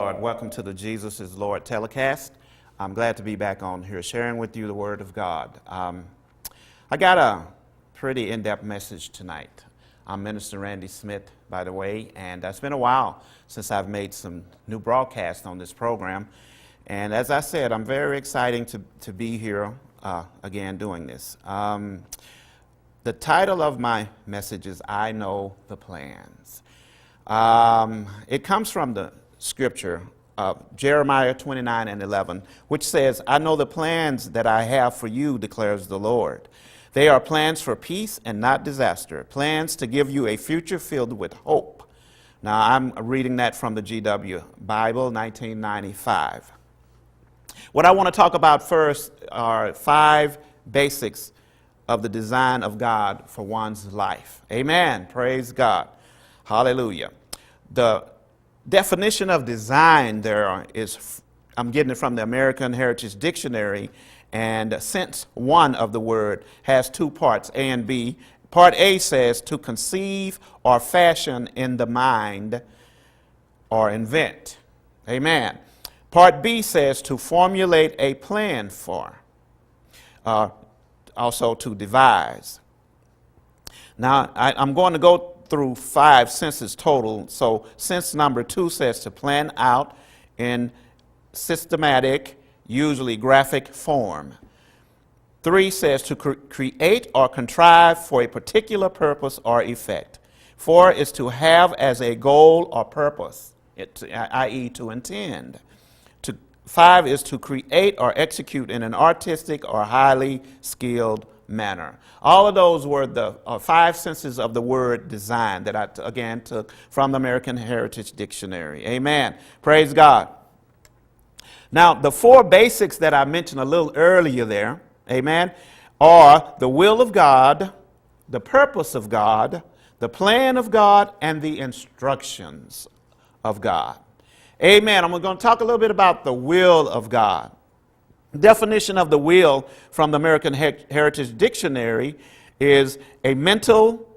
Lord, welcome to the Jesus is Lord telecast. I'm glad to be back on here sharing with you the Word of God. I got a pretty in-depth message tonight. I'm Minister Randy Smith, by the way, and it's been a while since I've made some new broadcasts on this program. And as I said, I'm very excited to be here again doing this. The title of my message is I Know the Plans. It comes from the scripture of Jeremiah 29:11, which says, I know the plans that I have for you, declares the Lord. They are plans for peace and not disaster, plans to give you a future filled with hope. Now, I'm reading that from the GW Bible, 1995. What I want to talk about first are 5 basics of the design of God for one's life. Amen. Praise God. Hallelujah. The definition of design there is, I'm getting it from the American Heritage Dictionary, and sense one of the word has 2 parts, A and B. Part A says to conceive or fashion in the mind or invent. Amen. Part B says to formulate a plan for, also to devise. Now, I'm going to go through 5 senses total. So sense number 2 says to plan out in systematic, usually graphic form. 3 says to create or contrive for a particular purpose or effect. 4 is to have as a goal or purpose, i.e. to intend. 5 is to create or execute in an artistic or highly skilled manner. All of those were the 5 senses of the word design that I, again, took from the American Heritage Dictionary. Amen. Praise God. Now, the 4 basics that I mentioned a little earlier there, amen, are the will of God, the purpose of God, the plan of God, and the instructions of God. Amen. I'm going to talk a little bit about the will of God. Definition of the will from the American Heritage Dictionary is the mental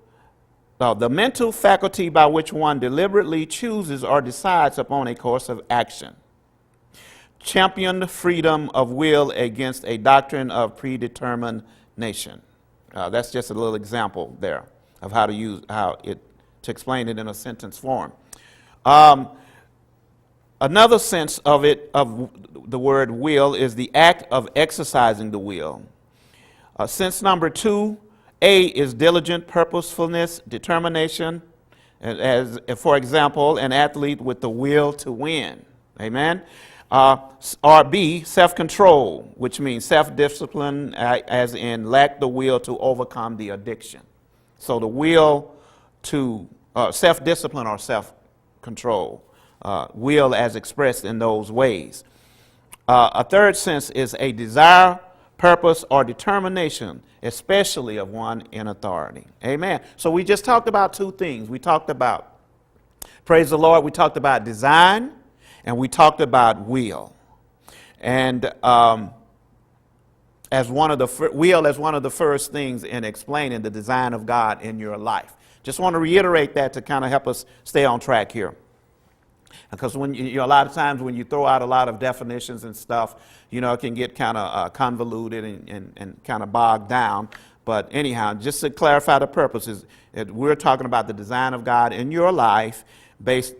faculty by which one deliberately chooses or decides upon a course of action. Championed freedom of will against a doctrine of predetermination. That's just a little example there of how to explain it in a sentence form. Another sense of the word will is the act of exercising the will. Sense number 2, A, is diligent purposefulness, determination, as for example, an athlete with the will to win. Amen. Or B, self-control, which means self-discipline, as in lack the will to overcome the addiction. So the will to self-discipline or self-control. Will as expressed in those ways. A third sense is a desire, purpose, or determination, especially of one in authority. Amen. So we just talked about 2 things. We talked about, praise the Lord, we talked about design, and we talked about will. And as one of the will as one of the first things in explaining the design of God in your life. Just want to reiterate that to kind of help us stay on track here. Because when a lot of times when you throw out a lot of definitions and stuff, it can get kind of convoluted and kind of bogged down. But anyhow, just to clarify the purposes, we're talking about the design of God in your life, based,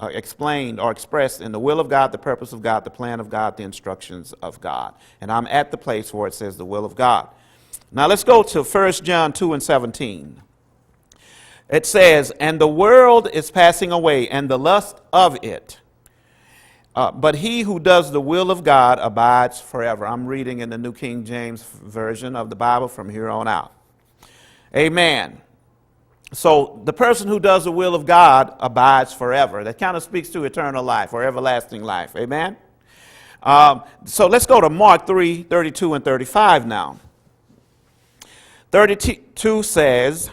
explained or expressed in the will of God, the purpose of God, the plan of God, the instructions of God. And I'm at the place where it says the will of God. Now let's go to 1 John 2:17. It says, and the world is passing away, and the lust of it. But he who does the will of God abides forever. I'm reading in the New King James Version of the Bible from here on out. Amen. So the person who does the will of God abides forever. That kind of speaks to eternal life or everlasting life. Amen. So let's go to Mark 3:32 and 35 now. 32 says,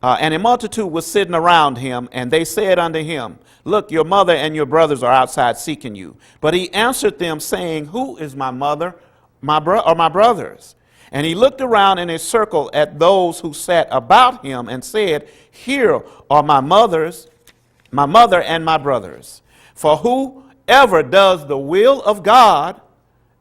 and a multitude was sitting around him, and they said unto him, look, your mother and your brothers are outside seeking you. But he answered them, saying, who is my mother, my brothers? And he looked around in a circle at those who sat about him and said, here are my mother and my brothers. For who whoever does the will of God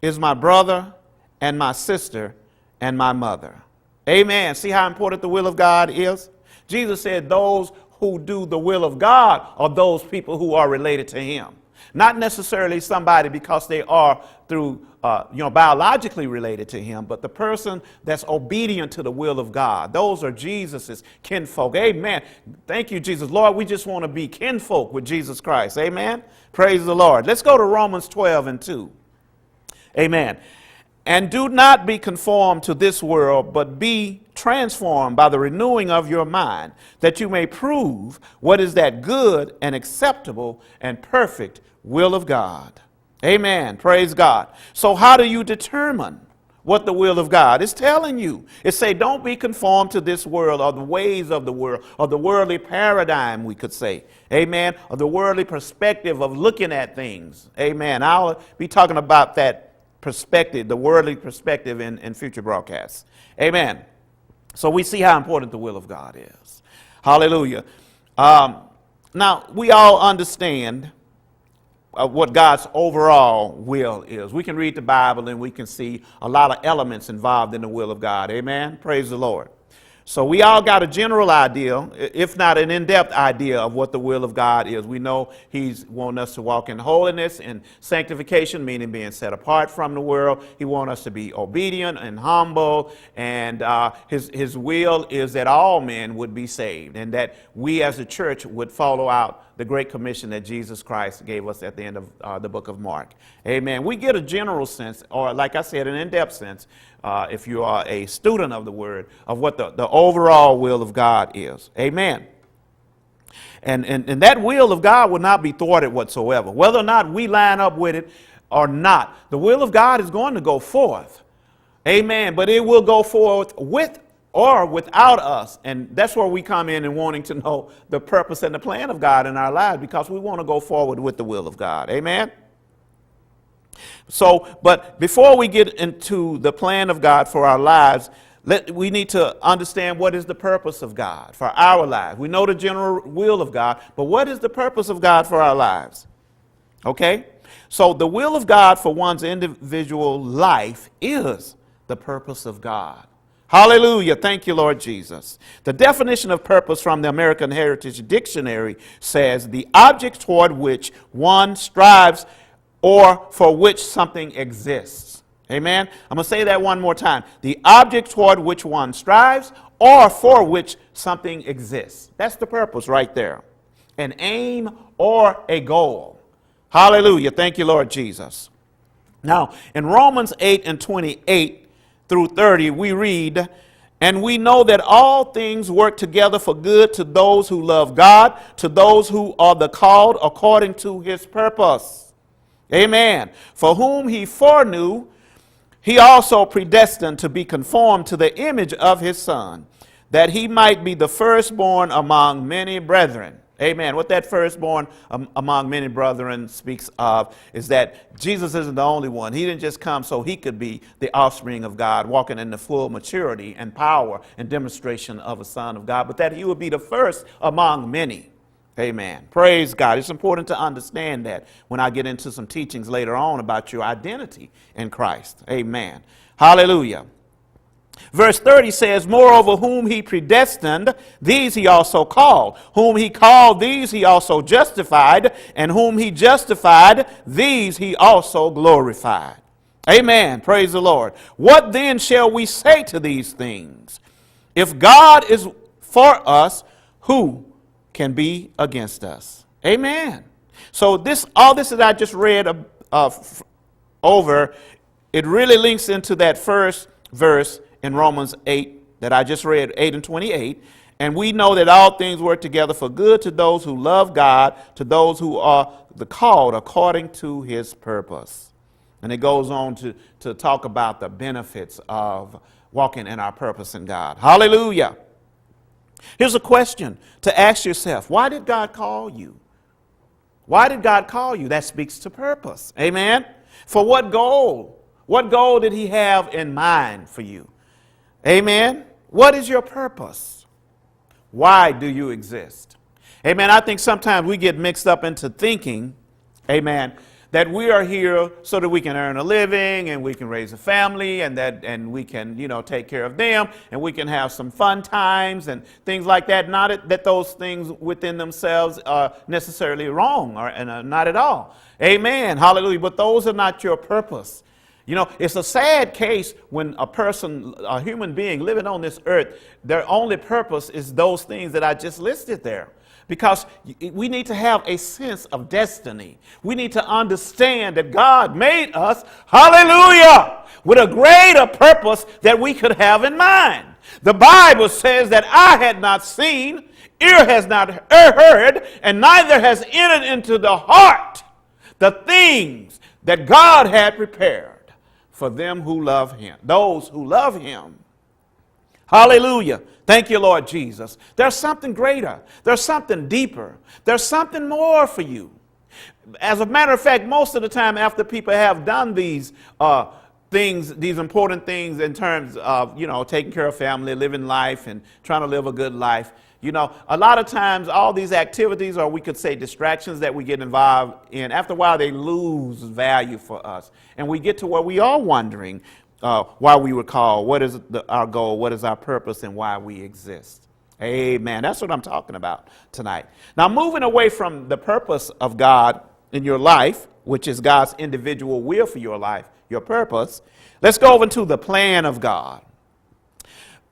is my brother and my sister and my mother. Amen. See how important the will of God is? Jesus said those who do the will of God are those people who are related to him. Not necessarily somebody because they are through, biologically related to him, but the person that's obedient to the will of God. Those are Jesus's kinfolk. Amen. Thank you, Jesus. Lord, we just want to be kinfolk with Jesus Christ. Amen. Praise the Lord. Let's go to Romans 12:2. Amen. And do not be conformed to this world, but be transformed by the renewing of your mind, that you may prove what is that good and acceptable and perfect will of God. Amen. Praise God. So how do you determine what the will of God is telling you? It say, don't be conformed to this world or the ways of the world or the worldly paradigm, we could say. Amen. Or the worldly perspective of looking at things. Amen. I'll be talking about that perspective, the worldly perspective in future broadcasts. Amen. So we see how important the will of God is. Hallelujah. Now, we all understand what God's overall will is. We can read the Bible and we can see a lot of elements involved in the will of God. Amen. Praise the Lord. So we all got a general idea, if not an in-depth idea of what the will of God is. We know he's wanting us to walk in holiness and sanctification, meaning being set apart from the world. He wants us to be obedient and humble. And his will is that all men would be saved and that we as a church would follow out the great commission that Jesus Christ gave us at the end of the book of Mark. Amen. We get a general sense, or like I said, an in-depth sense, if you are a student of the word, of what the overall will of God is. Amen. And that will of God will not be thwarted whatsoever. Whether or not we line up with it or not, the will of God is going to go forth. Amen. But it will go forth with or without us. And that's where we come in and wanting to know the purpose and the plan of God in our lives, because we want to go forward with the will of God. Amen. So, but before we get into the plan of God for our lives, we need to understand what is the purpose of God for our lives. We know the general will of God, but what is the purpose of God for our lives? Okay? So the will of God for one's individual life is the purpose of God. Hallelujah. Thank you, Lord Jesus. The definition of purpose from the American Heritage Dictionary says the object toward which one strives or for which something exists. Amen. I'm going to say that one more time. The object toward which one strives or for which something exists. That's the purpose right there. An aim or a goal. Hallelujah. Thank you, Lord Jesus. Now, in Romans 8:28 through 30, we read, and we know that all things work together for good to those who love God, to those who are the called according to his purpose. Amen. For whom he foreknew, he also predestined to be conformed to the image of his Son, that he might be the firstborn among many brethren. Amen. What that firstborn among many brethren speaks of is that Jesus isn't the only one. He didn't just come so he could be the offspring of God, walking in the full maturity and power and demonstration of a son of God, but that he would be the first among many. Amen. Praise God. It's important to understand that when I get into some teachings later on about your identity in Christ. Amen. Hallelujah. Verse 30 says, moreover, whom he predestined, these he also called. Whom he called, these he also justified. And whom he justified, these he also glorified. Amen. Praise the Lord. What then shall we say to these things? If God is for us, who can be against us? Amen. So all this that I just read over, it really links into that first verse in Romans 8 that I just read, 8:28. And we know that all things work together for good to those who love God, to those who are the called according to his purpose. And it goes on to talk about the benefits of walking in our purpose in God. Hallelujah. Here's a question to ask yourself. Why did God call you? Why did God call you? That speaks to purpose. Amen. For what goal? What goal did he have in mind for you? Amen. What is your purpose? Why do you exist? Amen. I think sometimes we get mixed up into thinking, amen, that we are here so that we can earn a living and we can raise a family and we can, take care of them and we can have some fun times and things like that. Not that those things within themselves are necessarily wrong and not at all. Amen. Hallelujah. But those are not your purpose. It's a sad case when a human being living on this earth, their only purpose is those things that I just listed there. Because we need to have a sense of destiny. We need to understand that God made us, hallelujah, with a greater purpose that we could have in mind. The Bible says that eye had not seen, ear has not heard, and neither has entered into the heart the things that God had prepared for them who love him, those who love him. Hallelujah. Thank you, Lord Jesus. There's something greater. There's something deeper. There's something more for you. As a matter of fact, most of the time after people have done these things, these important things in terms of, taking care of family, living life and trying to live a good life, a lot of times all these activities, or we could say distractions that we get involved in, after a while they lose value for us. And we get to where we are wondering, why we were called, what is our goal, what is our purpose, and why we exist. Amen. That's what I'm talking about tonight. Now, moving away from the purpose of God in your life, which is God's individual will for your life, your purpose, let's go over to the plan of God.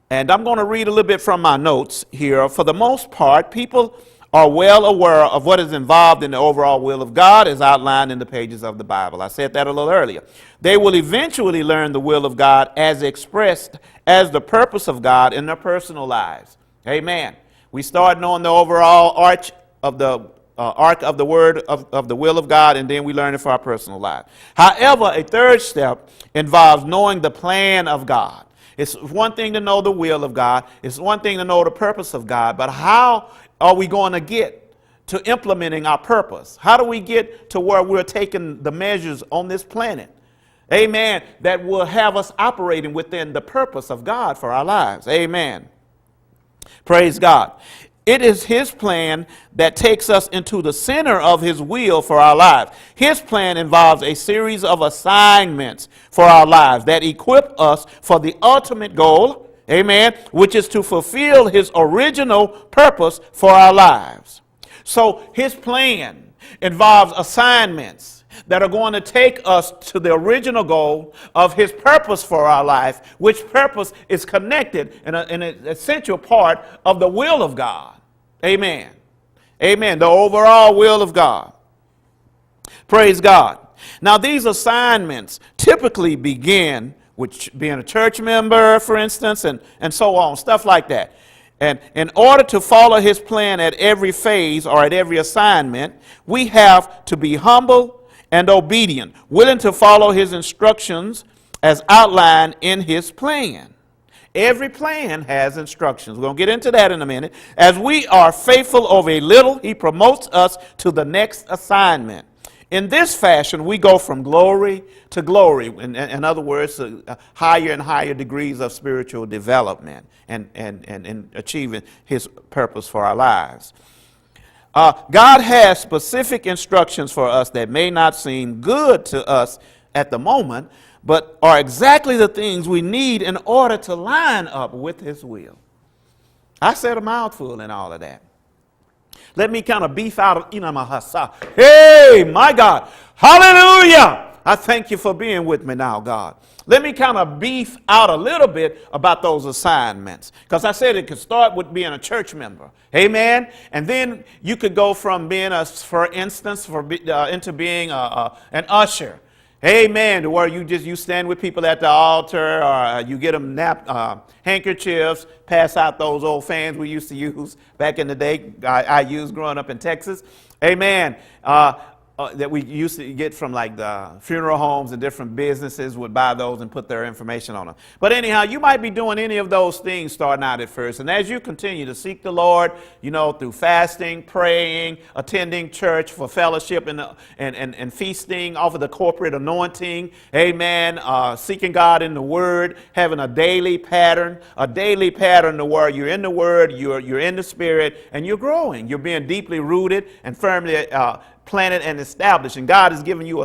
And I'm going to read a little bit from my notes here. For the most part, people are well aware of what is involved in the overall will of God as outlined in the pages of the Bible. I said that a little earlier. They will eventually learn the will of God as expressed as the purpose of God in their personal lives. Amen. We start knowing the overall arc of the word of the will of God, and then we learn it for our personal life. However, a third step involves knowing the plan of God. It's one thing to know the will of God. It's one thing to know the purpose of God, but how are we going to get to implementing our purpose? How do we get to where we're taking the measures on this planet, amen, that will have us operating within the purpose of God for our lives? Amen. Praise God. It is his plan that takes us into the center of his will for our lives. His plan involves a series of assignments for our lives that equip us for the ultimate goal, amen, which is to fulfill his original purpose for our lives. So his plan involves assignments that are going to take us to the original goal of his purpose for our life, which purpose is connected in an essential part of the will of God. Amen. Amen. The overall will of God. Praise God. Now, these assignments typically begin with being a church member, for instance, and so on, stuff like that. And in order to follow his plan at every phase or at every assignment, we have to be humble and obedient, willing to follow his instructions as outlined in his plan. Every plan has instructions. We're going to get into that in a minute. As we are faithful over a little, he promotes us to the next assignment. In this fashion, we go from glory to glory. In other words, higher and higher degrees of spiritual development and achieving his purpose for our lives. God has specific instructions for us that may not seem good to us at the moment, but are exactly the things we need in order to line up with his will. I said a mouthful in all of that. Let me kind of beef out, my hasa. Hey, my God. Hallelujah. I thank you for being with me now, God. Let me kind of beef out a little bit about those assignments. Because I said it could start with being a church member. Amen. And then you could go from being, for instance, into being an usher. Amen. To where you stand with people at the altar, or you get them handkerchiefs, pass out those old fans we used to use back in the day. I used growing up in Texas. Amen. That we used to get from like the funeral homes and different businesses would buy those and put their information on them. But anyhow, you might be doing any of those things starting out at first. And as you continue to seek the Lord, through fasting, praying, attending church for fellowship and feasting off of the corporate anointing, amen, seeking God in the Word, having a daily pattern to where you're in the Word, you're in the Spirit, and you're growing. You're being deeply rooted and firmly planted and established, and God has given you a